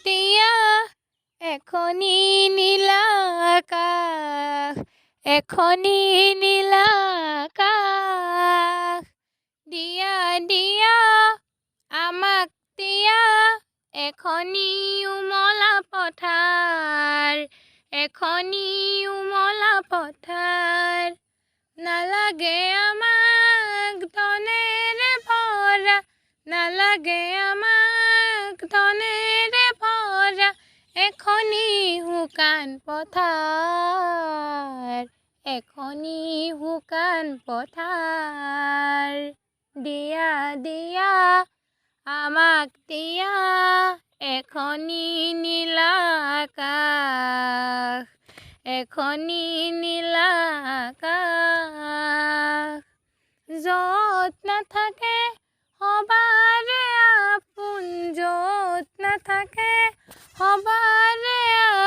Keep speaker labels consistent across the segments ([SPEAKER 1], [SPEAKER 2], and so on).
[SPEAKER 1] দিয়া এখনি নীলা আকাশ, এখনি নীলা আকাশ। দিয়া দিয়া আমাক দিয়া এখনি উমলা পথাৰ, এখনি উমলা পথাৰ। নালাগে আমাক ধনেৰে ভৰা, নালাগে আমাক ধনেৰে ভৰা এখনি শুকান পথাৰ, এখনি শুকান পথাৰ। দিয়া দিয়া আমাক দিয়া এখনি নীলা আকাশ, এখনি নীলা আকাশ। য'ত নাথাকে সবাৰে আপোন, য'ত নাথাকে সবাৰে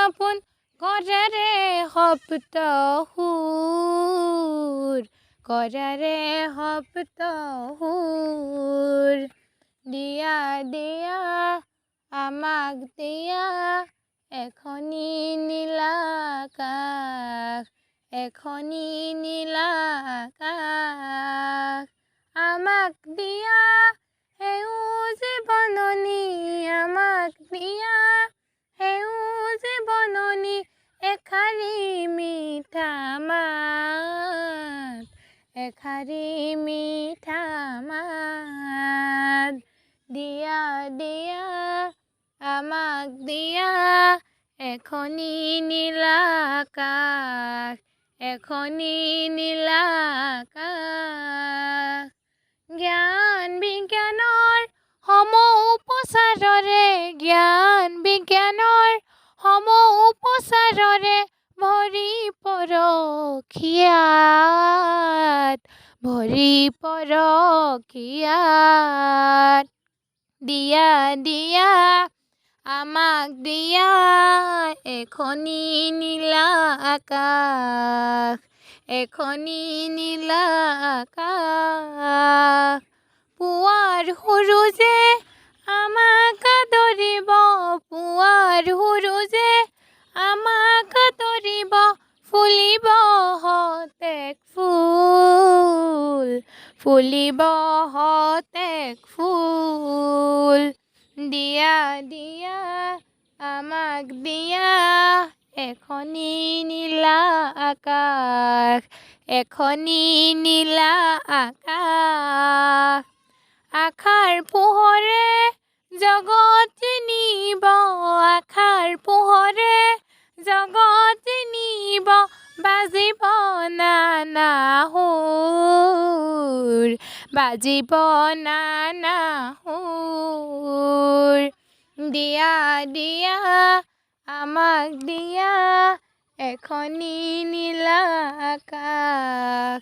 [SPEAKER 1] আপোন, কৰেৰে সপ্ত সুৰ, কৰেৰে সপ্ত সুৰ। দিয়া দিয়া আমাক দিয়া এখনি নীলা আকাশ, এখনি নীলা আকাশ। আমাক দিয়া সেউজ বননি, আমাক দিয়া সেউজ বননি, এষাৰি মিঠা মাত, এষাৰি মিঠা মাত। দিয়া দিয়া আমাক দিয়া এখনি নীলা আকাশ, এখনি নীলা আকাশ। জ্ঞান বিজ্ঞানৰ সমউপচাৰৰে, জ্ঞান বিজ্ঞানৰ সমউপচাৰৰে ভৰি পৰশিয়াত, ভৰি পৰশিয়াত। দিয়া দিয়া আমাক দিয়া এখনি নীলা আকাশ, এখনি নীলা আকাশ। পুৱাৰ সূৰুযে আমাক আদৰিব, পুৱাৰ সূৰুযে আমাক আদৰিব, ফুলিব সতেজ ফুল, ফুলিব সতেজ ফুল। দিয়া দিয়া আমাক দিয়া এখনি নীলা আকাশ, এখনি নীলা আকাশ। আশাৰ পোহৰে জগত নিব, আশাৰ পোহৰে জগত নিব, বাজিব নানা সুৰ, বাজিব নানা সুৰ। দিয়া দিয়া আমাক দিয়া এখনি নীলা আকাশ,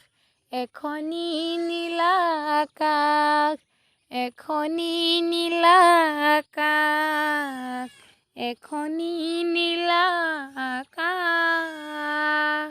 [SPEAKER 1] এখনি নীলা আকাশ, এখনি নীলা আকাশ, এখনি নীলা আকাশ।